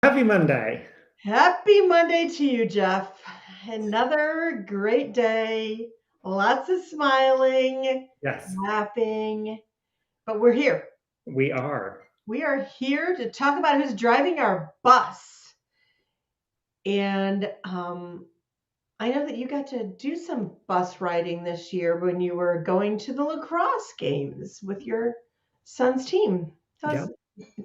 Happy Monday. Happy Monday to you, Jeff. Another great day. Lots of smiling, Yes, laughing, but we're here. we are. We are here to talk about who's driving our bus. And I know that you got to do some bus riding this year when you were going to the lacrosse games with your son's team. Tell Yep, us,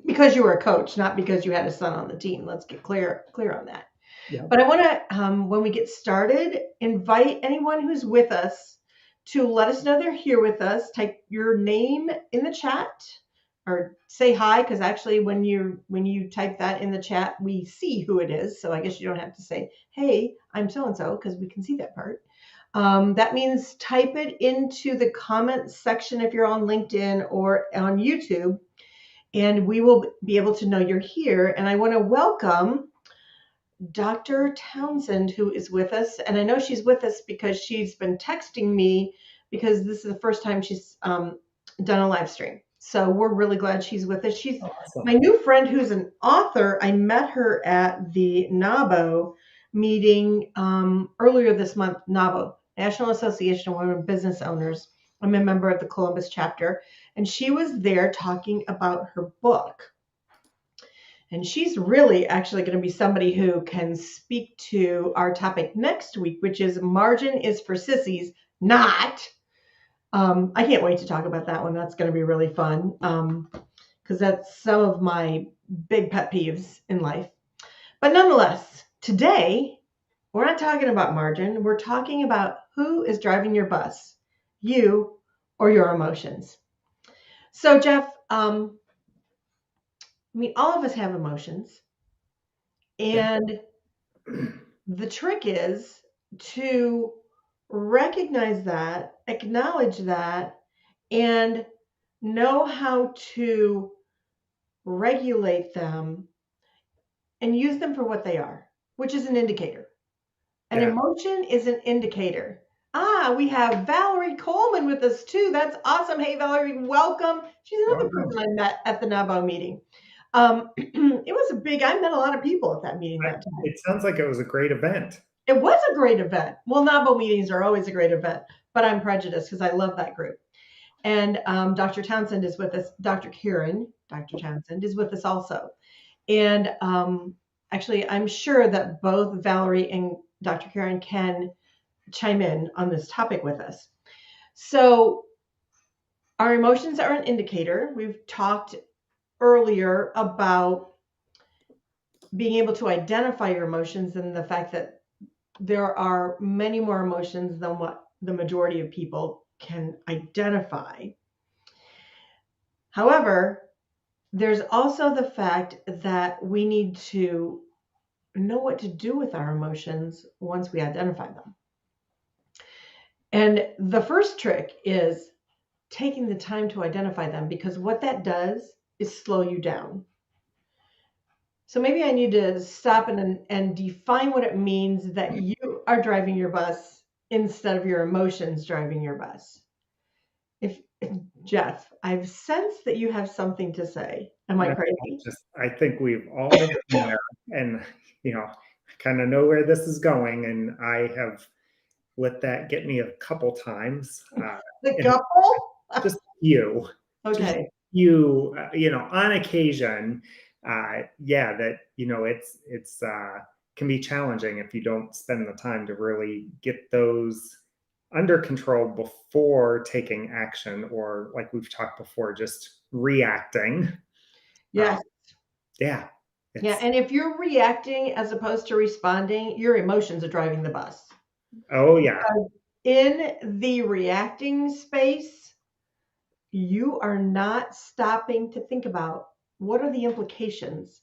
because you were a coach, not because you had a son on the team. Let's get clear on that. yep. But I want to, when we get started, invite anyone who's with us to let us know they're here with us. Type your name in the chat or say hi, because actually, when you type that in the chat, we see who it is. So I guess you don't have to say, "Hey, I'm so and so," because we can see that part. That means type it into the comments section if you're on LinkedIn or on YouTube, and we will be able to know you're here. And I want to welcome Dr. Townsend, who is with us. And I know she's with us because she's been texting me because this is the first time she's done a live stream. So we're really glad she's with us. She's my Awesome. new friend who's an author. I met her at the NABO meeting earlier this month, NABO, National Association of Women Business Owners. I'm a member of the Columbus chapter. And she was there talking about her book. And she's really actually going to be somebody who can speak to our topic next week, which is margin is for sissies, not. I can't wait to talk about that one. That's going to be really fun because that's some of my big pet peeves in life. But nonetheless, today we're not talking about margin. We're talking about who is driving your bus, you or your emotions. So, Jeff, all of us have emotions. Yep. And the trick is to recognize that, acknowledge that, and know how to regulate them and use them for what they are, which is an indicator. An Yeah. emotion is an indicator. We have Valerie Coleman with us too. That's awesome. Hey, Valerie, welcome. She's another Welcome. person I met at the NABO meeting. It was I met a lot of people at that meeting that time. It sounds like it was a great event. It was a great event. Well, NABO meetings are always a great event, but I'm prejudiced because I love that group. And Dr. Townsend is with us. Dr. Townsend is with us also. And actually, I'm sure that both Valerie and Dr. Karen can chime in on this topic with us. So, our emotions are an indicator. We've talked earlier about being able to identify your emotions and the fact that there are many more emotions than what the majority of people can identify. However, there's also the fact that we need to know what to do with our emotions once we identify them. And the first trick is taking the time to identify them, because what that does is slow you down. So maybe I need to stop and define what it means that you are driving your bus instead of your emotions driving your bus. If Jeff, I've sensed that you have something to say. Am I No, crazy? I think we've all been there, and I kind of know where this is going, and I have let that get me a couple times, The and couple? just you, just Okay. on occasion, yeah, that can be challenging if you don't spend the time to really get those under control before taking action, or like we've talked before, just reacting. Uh, Yes. yeah, Yeah. it's And if you're reacting as opposed to responding, your emotions are driving the bus. oh yeah, In the reacting space, you are not stopping to think about what are the implications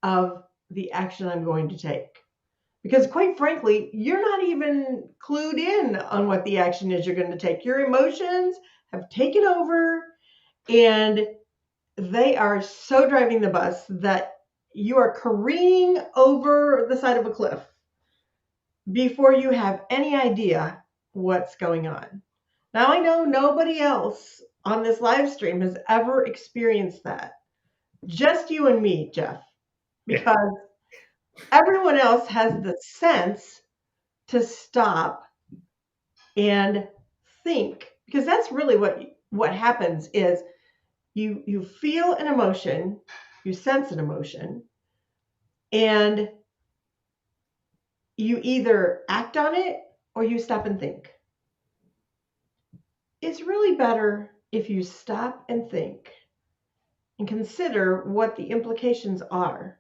of the action I'm going to take. Because quite frankly, you're not even clued in on what the action is you're going to take. Your emotions have taken over, and they are so driving the bus that you are careening over the side of a cliff before you have any idea what's going on. Now, I know nobody else on this live stream has ever experienced that. Just you and me, Jeff. Yeah. because everyone else has the sense to stop and think, because that's really what happens is you feel an emotion, you sense an emotion, and you either act on it or you stop and think. It's really better if you stop and think and consider what the implications are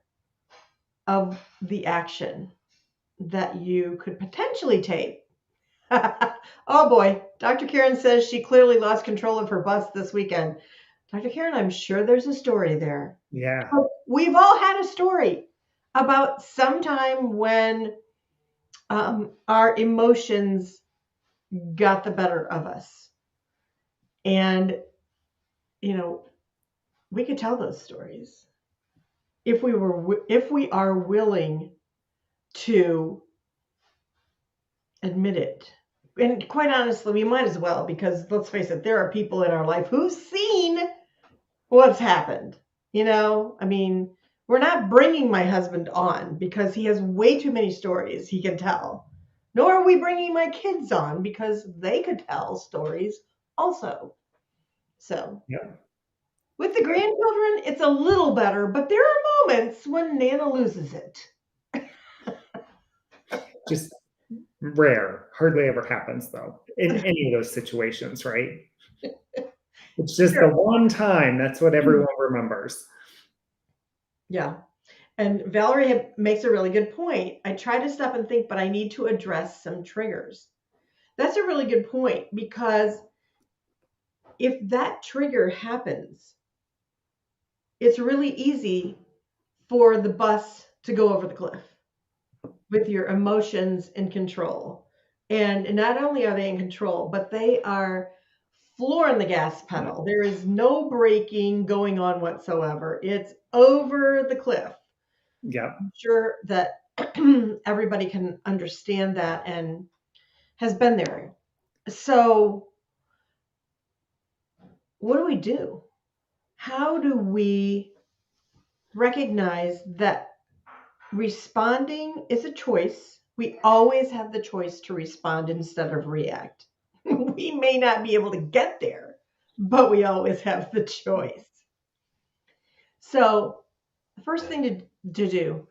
of the action that you could potentially take. Oh boy, Dr. Karen says she clearly lost control of her bus this weekend. Dr. Karen, I'm sure there's a story there. Yeah. We've all had a story about sometime when our emotions got the better of us. And, you know, we could tell those stories if we are willing to admit it. And quite honestly, we might as well, because let's face it, there are people in our life who've seen what's happened. I mean, we're not bringing my husband on because he has way too many stories he can tell. Nor are we bringing my kids on because they could tell stories also. So, Yeah. with the grandchildren, it's a little better, but there are moments when Nana loses it. Just rare. Hardly ever happens, though, in any of those situations, right? It's just the Sure. one time. That's what everyone remembers. Yeah. And Valerie makes a really good point. I try to stop and think, but I need to address some triggers. That's a really good point, because if that trigger happens, it's really easy for the bus to go over the cliff with your emotions in control. And not only are they in control, but they are flooring the gas pedal. There is no braking going on whatsoever. It's over the cliff. Yep. I'm sure that everybody can understand that and has been there. So, what do we do? How do we recognize that responding is a choice? We always have the choice to respond instead of react. We may not be able to get there, but we always have the choice. So, the first thing to do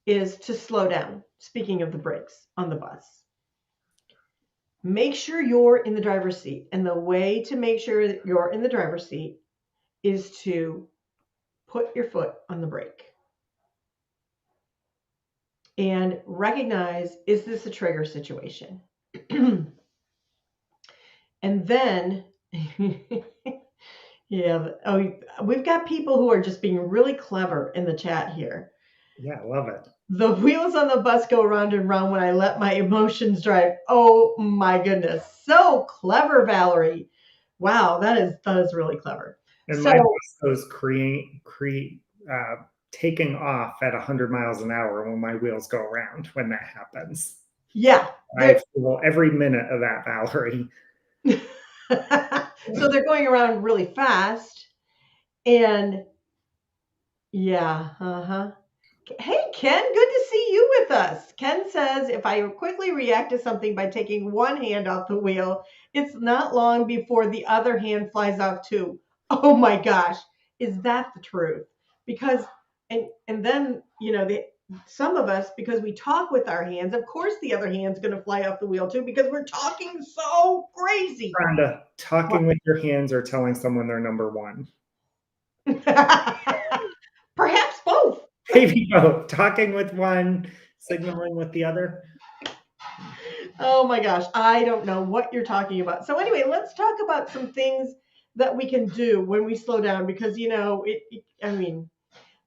is to slow down. Speaking of the brakes on the bus, make sure you're in the driver's seat. And the way to make sure that you're in the driver's seat is to put your foot on the brake and recognize, is this a trigger situation? And then, yeah, oh, we've got people who are just being really clever in the chat here. Yeah, I love it. The wheels on the bus go round and round when I let my emotions drive. Oh my goodness. So clever, Valerie. Wow, that is really clever. And So my bus goes taking off at 100 miles an hour when my wheels go around when that happens. yeah, I feel every minute of that, Valerie. so they're going around really fast. And yeah, uh-huh. Hey, Ken, good to see you with us. Ken says, if I quickly react to something by taking one hand off the wheel, it's not long before the other hand flies off too. Oh my gosh, is that the truth? Because, and then, some of us, because we talk with our hands, of course the other hand's going to fly off the wheel too, because we're talking so crazy. Rhonda, talking with your hands or telling someone they're number one? Perhaps both. Maybe both. Talking with one, signaling with the other. Oh my gosh, I don't know what you're talking about. So anyway, let's talk about some things that we can do when we slow down, because I mean,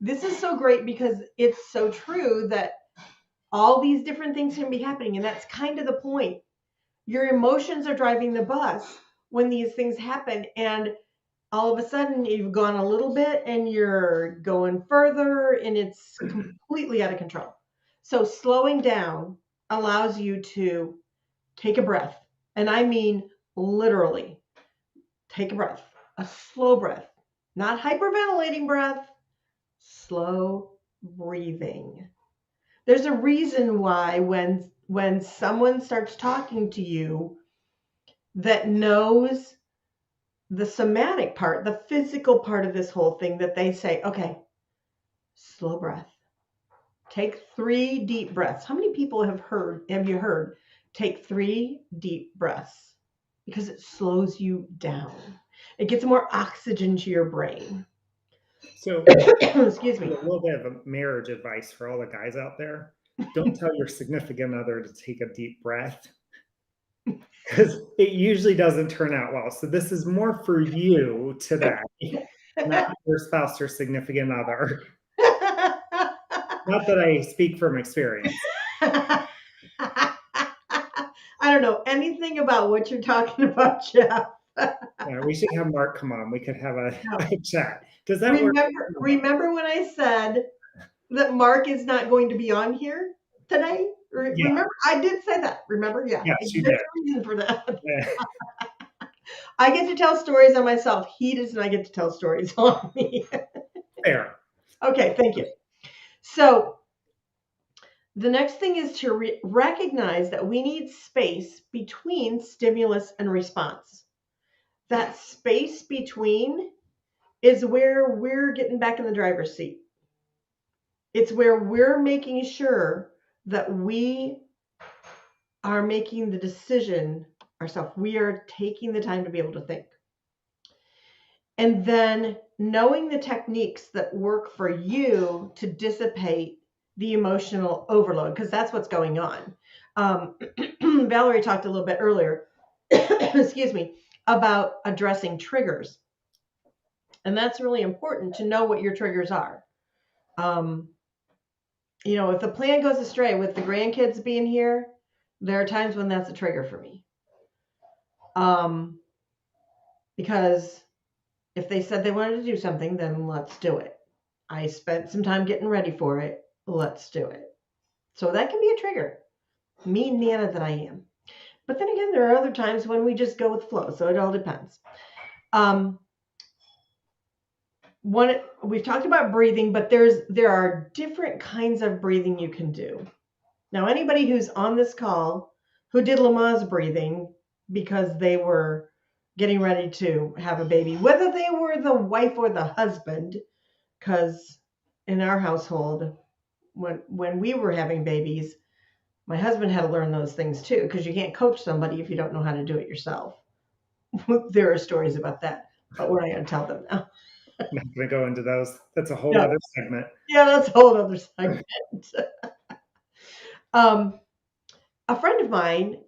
this is so great because it's so true that all these different things can be happening, and that's kind of the point. Your emotions are driving the bus when these things happen, and all of a sudden you've gone a little bit and you're going further and it's completely out of control. So slowing down allows you to take a breath. And I mean literally take a breath, a slow breath, not hyperventilating breath, slow breathing. There's a reason why when someone starts talking to you that knows the somatic part, the physical part of this whole thing, that they say, okay, slow breath. Take 3 deep breaths. How many people have you heard, take 3 deep breaths? Because it slows you down. It gets more oxygen to your brain. So, Excuse a me. little bit of a marriage advice for all the guys out there. Don't tell your significant other to take a deep breath because it usually doesn't turn out well. So, this is more for you today, not your spouse or significant other. Not that I speak from experience. I don't know anything about what you're talking about, Jeff. Yeah, we should have Mark come on. We could have a, No. a chat. Does that work? Remember when I said that Mark is not going to be on here today? Yeah. Remember, I did say that. Remember? Yeah. Yes, you There's did. a reason for that. Yeah, I get to tell stories on myself. He does not get to tell stories on me. fair. Okay, thank you. So the next thing is to recognize that we need space between stimulus and response. That space between is where we're getting back in the driver's seat. It's where we're making sure that we are making the decision ourselves. We are taking the time to be able to think. And then knowing the techniques that work for you to dissipate the emotional overload, because that's what's going on. Valerie talked a little bit earlier, excuse me, about addressing triggers. And that's really important to know what your triggers are. If the plan goes astray with the grandkids being here, there are times when that's a trigger for me. Because if they said they wanted to do something, then let's do it. I spent some time getting ready for it. Let's do it. So that can be a trigger. Mean Nana that I am. But then again, there are other times when we just go with flow. So it all depends. We've talked about breathing, but there are different kinds of breathing you can do. Now, anybody who's on this call who did Lamaze breathing because they were getting ready to have a baby, whether they were the wife or the husband, because in our household, when we were having babies, my husband had to learn those things too, because you can't coach somebody if you don't know how to do it yourself. There are stories about that, but we're not going to tell them now. I'm not going to go into those. That's a whole No. other segment. Yeah, that's a whole other segment. A friend of mine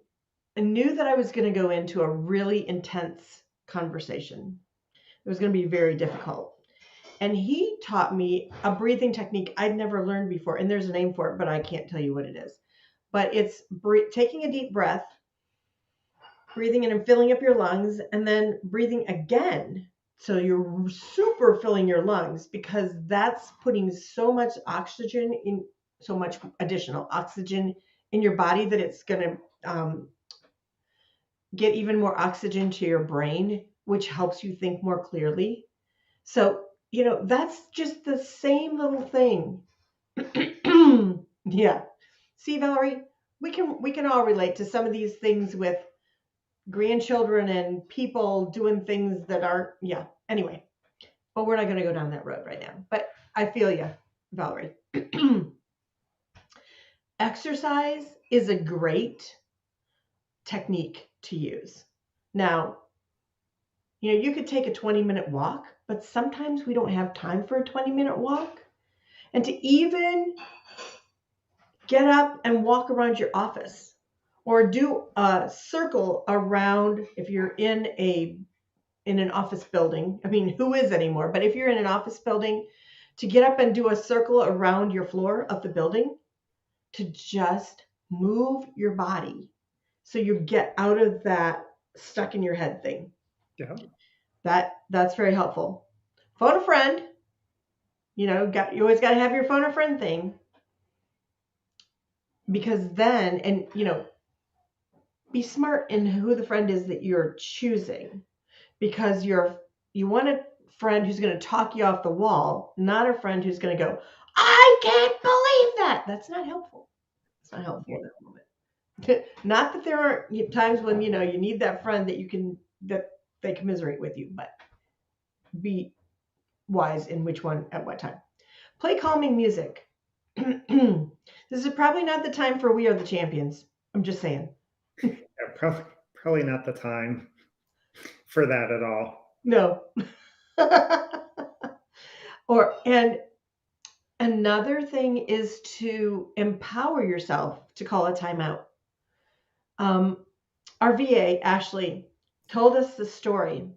knew that I was going to go into a really intense conversation. It was going to be very difficult. And he taught me a breathing technique I'd never learned before. And there's a name for it, but I can't tell you what it is. But it's taking a deep breath, breathing in and filling up your lungs, and then breathing again. So you're super filling your lungs, because that's putting so much oxygen in, so much additional oxygen in your body, that it's going to get even more oxygen to your brain, which helps you think more clearly. So, that's just the same little thing. Yeah. See, Valerie, we can all relate to some of these things with grandchildren and people doing things that aren't, yeah. Anyway, but we're not going to go down that road right now. But I feel you, Valerie. Exercise is a great technique to use. Now, you could take a 20-minute walk, but sometimes we don't have time for a 20-minute walk. And to even get up and walk around your office, or do a circle around, if you're in an office building. I mean, who is anymore? But if you're in an office building, to get up and do a circle around your floor of the building, to just move your body so you get out of that stuck in your head thing. Yeah. That's very helpful. Phone a friend. You always got to have your phone a friend thing, because then, and be smart in who the friend is that you're choosing, because you want a friend who's going to talk you off the wall, not a friend who's going to go, I can't believe that. That's not helpful. It's not helpful in that moment. Not that there aren't times when you need that friend that they commiserate with you, but be wise in which one at what time. Play calming music. This is probably not the time for We Are the Champions. I'm just saying. Yeah, probably not the time for that at all. No. And another thing is to empower yourself to call a timeout. Our VA, Ashley, told us the story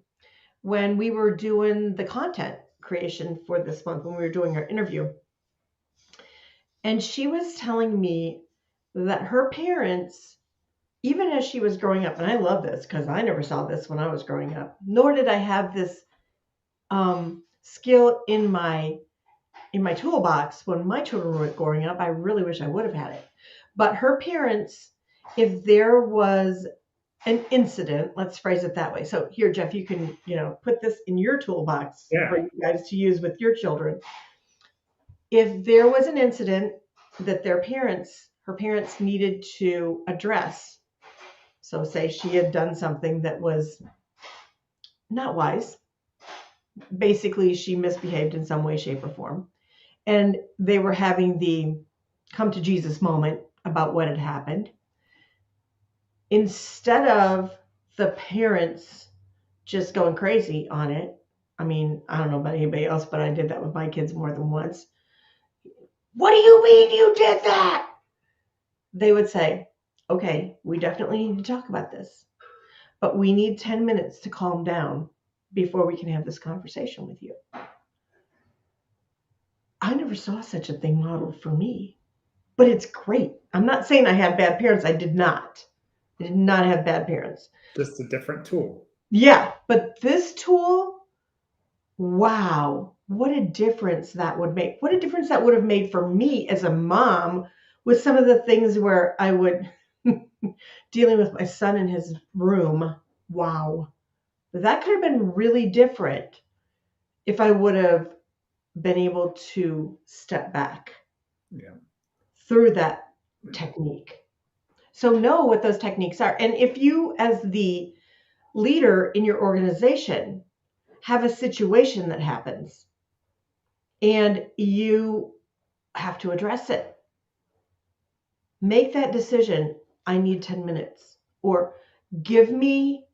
when we were doing the content creation for this month, when we were doing our interview. And she was telling me that her parents, even as she was growing up, and I love this because I never saw this when I was growing up, nor did I have this skill in my toolbox when my children were growing up. I really wish I would have had it. But her parents, if there was an incident, let's phrase it that way. So here, Jeff, you can, put this in your toolbox for you guys to use with your children. If there was an incident that her parents needed to address, so say she had done something that was not wise, basically she misbehaved in some way, shape, or form, and they were having the come to Jesus moment about what had happened, instead of the parents just going crazy on it. I mean, I don't know about anybody else, but I did that with my kids more than once. What do you mean you did that? They would say, okay, we definitely need to talk about this, but we need 10 minutes to calm down before we can have this conversation with you. I never saw such a thing modeled for me, but it's great. I'm not saying I had bad parents. I did not. I did not have bad parents. Just a different tool. Yeah, but this tool, wow, what a difference that would make. What a difference that would have made for me as a mom with some of the things where I would, dealing with my son in his room. Wow. That could have been really different if I would have been able to step back through that technique. So know what those techniques are. And if you, as the leader in your organization, have a situation that happens and you have to address it, make that decision. I need 10 minutes, or give me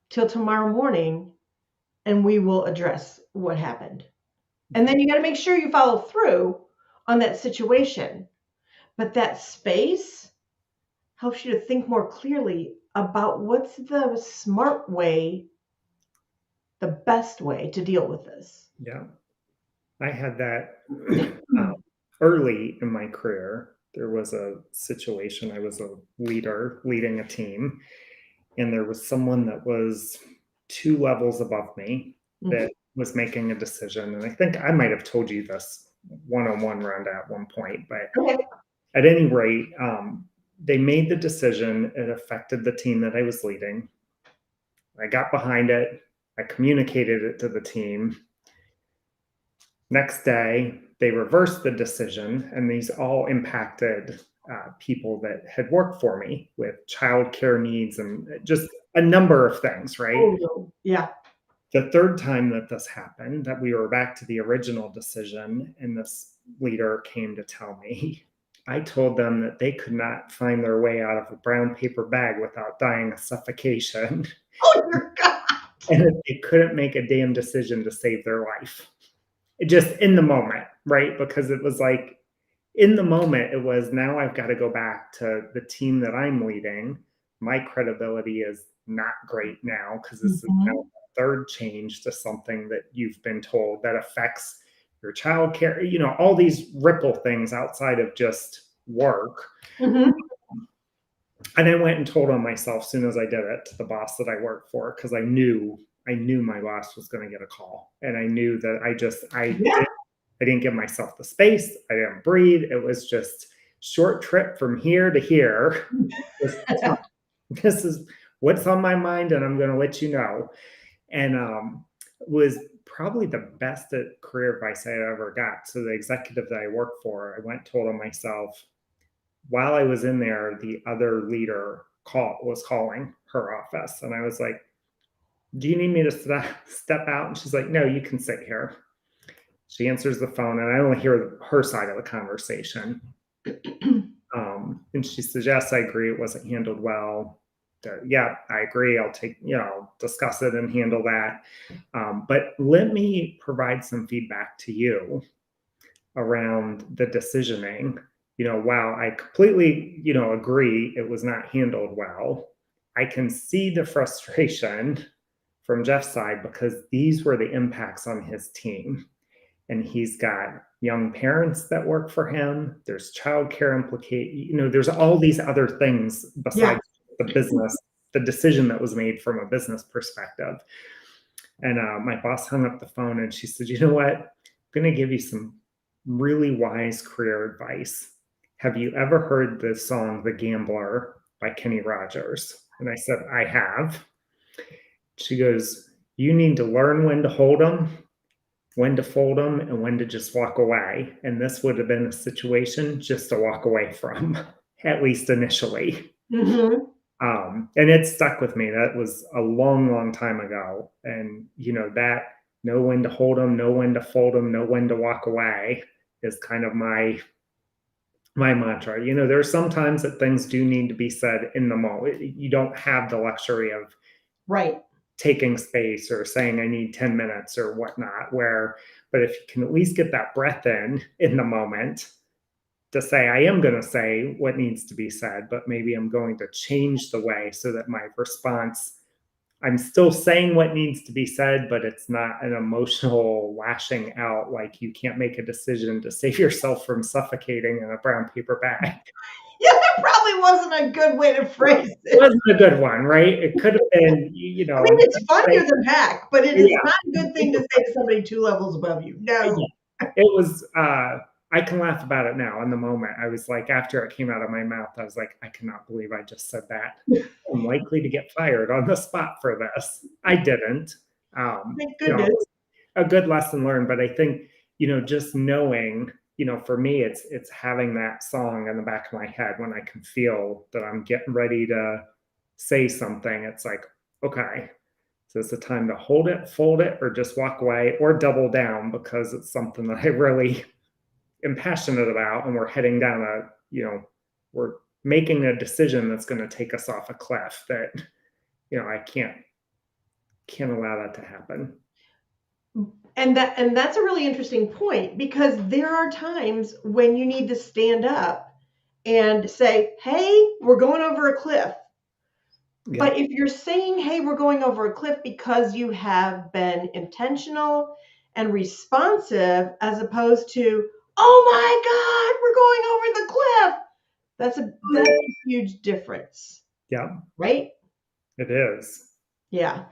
till tomorrow morning and we will address what happened. And then you got to make sure you follow through on that situation. But that space helps you to think more clearly about what's the smart way, the best way to deal with this. Yeah. I had that early in my career. There was a situation, I was a leader leading a team, and there was someone that was 2 levels above me that was making a decision. And I think I might have told you this one-on-one, Rhonda, at one point, but at any rate, they made the decision. It affected the team that I was leading. I got behind it. I communicated it to the team. Next day, they reversed the decision, and these all impacted people that had worked for me with childcare needs and just a number of things, right? Oh, yeah. The third time that this happened, that we were back to the original decision, and this leader came to tell me, I told them that they could not find their way out of a brown paper bag without dying of suffocation. Oh, dear God. And that they couldn't make a damn decision to save their life. Just in the moment, right? Because it was like, in the moment, it was, now I've got to go back to the team that I'm leading. My credibility is not great now because this is now the third change to something that you've been told that affects your childcare, all these ripple things outside of just work. And I went and told on myself as soon as I did it to the boss that I worked for, because I knew my boss was going to get a call, and I knew that I didn't give myself the space. I didn't breathe. It was just short trip from here to here. This is what's on my mind, and I'm going to let you know. And was probably the best career advice I ever got. So the executive that I worked for, I went and told him myself, while I was in there, the other leader was calling her office. And I was like, do you need me to step out? And she's like, no, you can sit here. She answers the phone, and I only hear her side of the conversation. And she says, yes, I agree. It wasn't handled well. Yeah, I agree. I'll discuss it and handle that. But let me provide some feedback to you around the decisioning. While I completely, agree it was not handled well, I can see the frustration from Jeff's side because these were the impacts on his team. And he's got young parents that work for him. There's childcare there's all these other things besides the business, the decision that was made from a business perspective. And my boss hung up the phone and she said, you know what? I'm going to give you some really wise career advice. Have you ever heard the song The Gambler by Kenny Rogers? And I said, I have. She goes, you need to learn when to hold them, when to fold them, and when to just walk away. And this would have been a situation just to walk away from, at least initially. Mm-hmm. And it stuck with me. That was a long, long time ago. And, that know when to hold them, know when to fold them, know when to walk away is kind of my mantra. There's sometimes that things do need to be said in the moment. You don't have the luxury of taking space or saying I need 10 minutes or whatnot, but if you can at least get that breath in the moment to say, I am going to say what needs to be said, but maybe I'm going to change the way so that my response, I'm still saying what needs to be said, but it's not an emotional lashing out. Like you can't make a decision to save yourself from suffocating in a brown paper bag. Yeah, that probably wasn't a good way to phrase it. It wasn't a good one, right? It could have been, I mean, it's funnier than heck, but it is not a good thing to say to somebody 2 levels above you. No. It was, I can laugh about it now. In the moment, I was like, after it came out of my mouth, I was like, I cannot believe I just said that. I'm likely to get fired on the spot for this. I didn't. Thank goodness. A good lesson learned, but I think, just knowing, for me, it's having that song in the back of my head when I can feel that I'm getting ready to say something. It's like, okay, so it's the time to hold it, fold it, or just walk away or double down because it's something that I really am passionate about. And we're heading down we're making a decision that's going to take us off a cliff that, I can't allow that to happen. And that's a really interesting point because there are times when you need to stand up and say, hey, we're going over a cliff. Yeah. But if you're saying, hey, we're going over a cliff because you have been intentional and responsive as opposed to, oh my God, we're going over the cliff. That's a huge difference. Yeah. Right? It is. Yeah.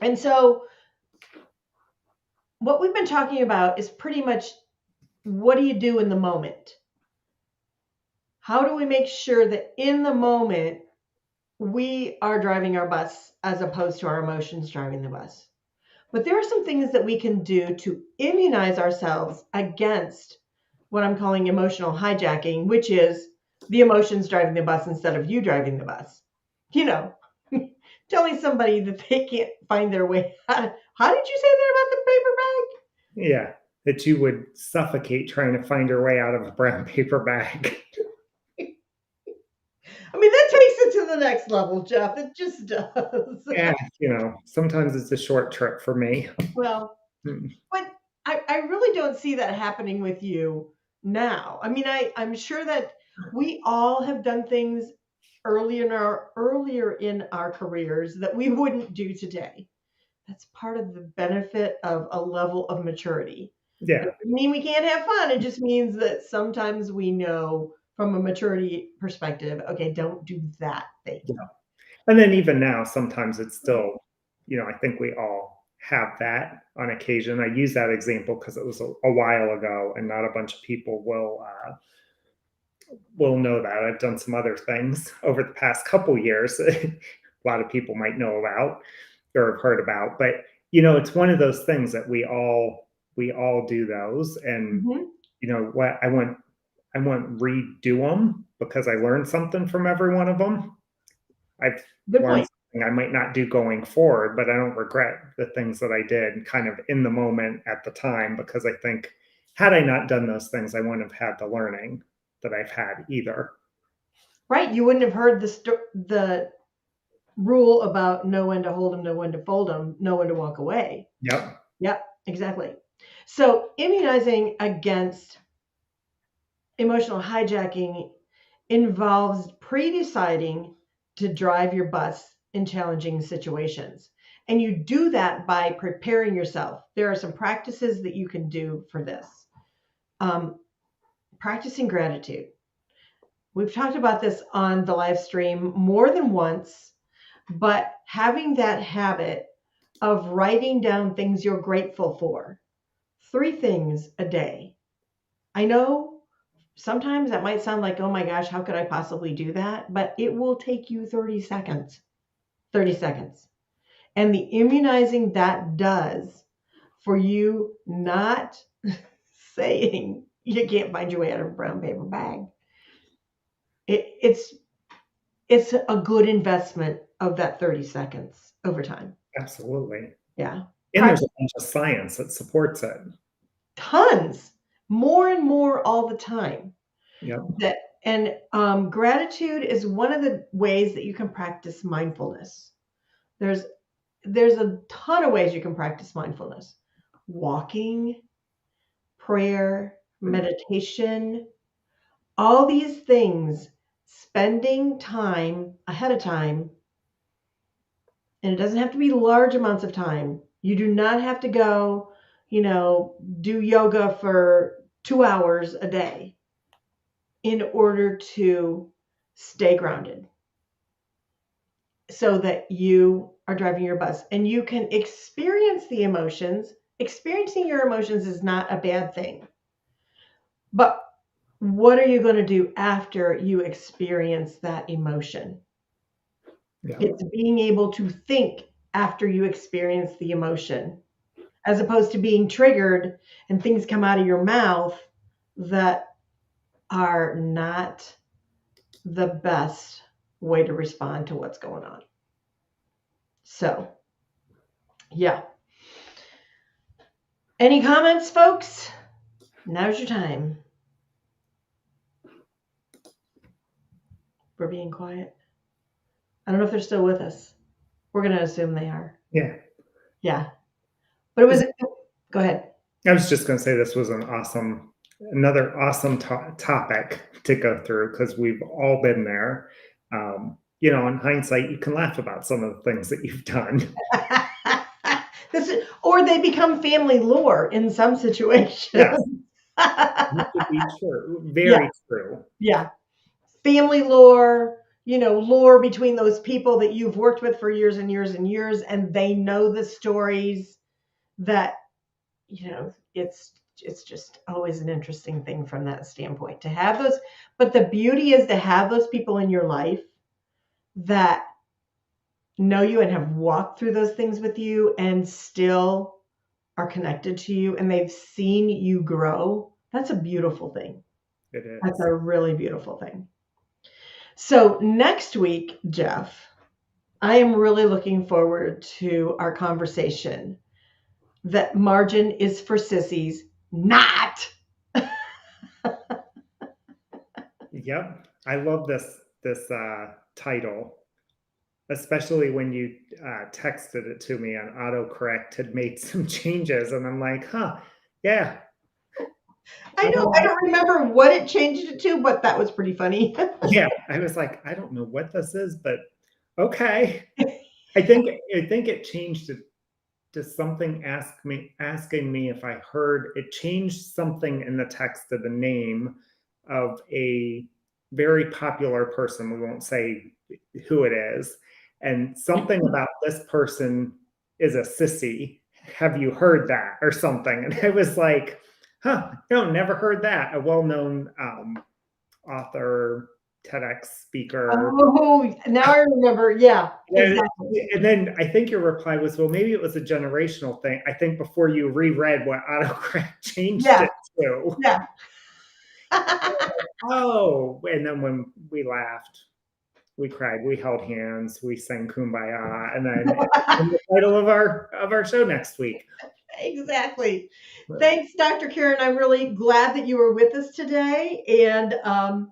And so what we've been talking about is pretty much what do you do in the moment? How do we make sure that in the moment we are driving our bus as opposed to our emotions driving the bus? But there are some things that we can do to immunize ourselves against what I'm calling emotional hijacking, which is the emotions driving the bus instead of you driving the bus. Telling somebody that they can't find their way out. How did you say that about the paper bag? Yeah, that you would suffocate trying to find your way out of a brown paper bag. I mean, that takes it to the next level, Jeff. It just does. Yeah, sometimes it's a short trip for me. Well, but I really don't see that happening with you now. I mean, I'm sure that we all have done things earlier in our careers that we wouldn't do today. That's part of the benefit of a level of maturity. Yeah. It doesn't mean we can't have fun. It just means that sometimes we know from a maturity perspective, okay, don't do that thing. Yeah. And then even now, sometimes it's still, I think we all have that on occasion. I use that example because it was a while ago and not a bunch of people will know that. I've done some other things over the past couple years a lot of people might know about or have heard about, but it's one of those things that we all do those, and Hmm. what, I won't redo them because I learned something from every one of them. I've Good learned point. something I might not do going forward, but I don't regret the things that I did kind of in the moment at the time, because I think had I not done those things, I wouldn't have had the learning that I've had either. Right. You wouldn't have heard the rule about know when to hold them, know when to fold them, know when to walk away. Yep. Yep, exactly. So immunizing against emotional hijacking involves pre-deciding to drive your bus in challenging situations. And you do that by preparing yourself. There are some practices that you can do for this. Practicing gratitude. We've talked about this on the live stream more than once, but having that habit of writing down things you're grateful for, 3 things a day. I know sometimes that might sound like, oh my gosh, how could I possibly do that? But it will take you 30 seconds. 30 seconds. And the immunizing that does for you not saying you can't find your way out of a brown paper bag. It's a good investment of that 30 seconds over time. Absolutely. Yeah. And there's a bunch of science that supports it. Tons, more and more all the time. Yep. That and gratitude is one of the ways that you can practice mindfulness. There's a ton of ways you can practice mindfulness. Walking, prayer, meditation, all these things, spending time ahead of time, and it doesn't have to be large amounts of time. You do not have to go, do yoga for 2 hours a day in order to stay grounded so that you are driving your bus and you can experience the emotions. Experiencing your emotions is not a bad thing. But what are you going to do after you experience that emotion? Yep. It's being able to think after you experience the emotion, as opposed to being triggered and things come out of your mouth that are not the best way to respond to what's going on. So, yeah. Any comments, folks? Now's your time. We're being quiet. I don't know if they're still with us. We're going to assume they are. Yeah. Yeah. But it was, go ahead. I was just going to say this was another awesome topic to go through, because we've all been there. In hindsight, you can laugh about some of the things that you've done. Or they become family lore in some situations. Yes. That could be true. Very true. Yeah. Family lore, lore between those people that you've worked with for years and years and years, and they know the stories that, it's just always an interesting thing from that standpoint to have those. But the beauty is to have those people in your life that know you and have walked through those things with you and still are connected to you, and they've seen you grow. That's a beautiful thing. It is. That's a really beautiful thing. So next week, Jeff, I am really looking forward to our conversation that margin is for sissies, not. Yep. I love this title, especially when you texted it to me on autocorrect, had made some changes, and I'm like, huh, yeah. I know, I don't remember what it changed it to, but that was pretty funny. Yeah, I was like, I don't know what this is, but okay. I think it changed it to something asking me if I heard it. Changed something in the text of the name of a very popular person. We won't say who it is, and something about this person is a sissy. Have you heard that, or something? And I was like, huh, no, never heard that. A well-known author, TEDx speaker. Oh, now I remember. Yeah, exactly. And then I think your reply was, well, maybe it was a generational thing. I think before you reread what autocorrect changed Yeah, it to. yeah. Oh, and then when we laughed, we cried, we held hands, we sang Kumbaya, and then in the title of our show next week. Exactly. Thanks, Dr. Karen. I'm really glad that you were with us today. And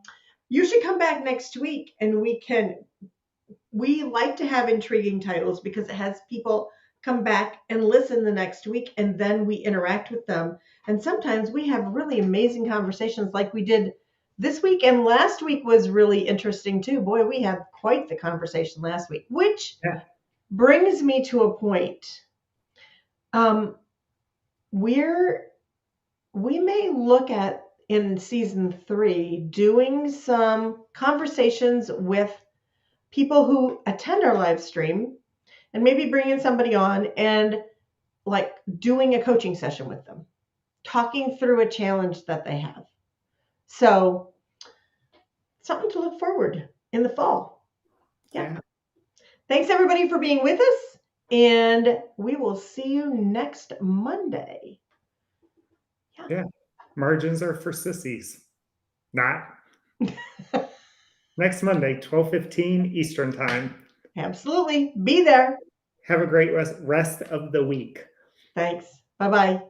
you should come back next week and we like to have intriguing titles because it has people come back and listen the next week and then we interact with them. And sometimes we have really amazing conversations like we did this week. And last week was really interesting too. Boy, we had quite the conversation last week, which brings me to a point. We may look at in season 3 doing some conversations with people who attend our live stream and maybe bringing somebody on and like doing a coaching session with them, talking through a challenge that they have. So something to look forward in the fall. Yeah. Thanks everybody for being with us, and we will see you next Monday. Yeah. Margins are for sissies. Not. Next Monday, 12:15 Eastern time. Absolutely. Be there. Have a great rest of the week. Thanks. Bye-bye.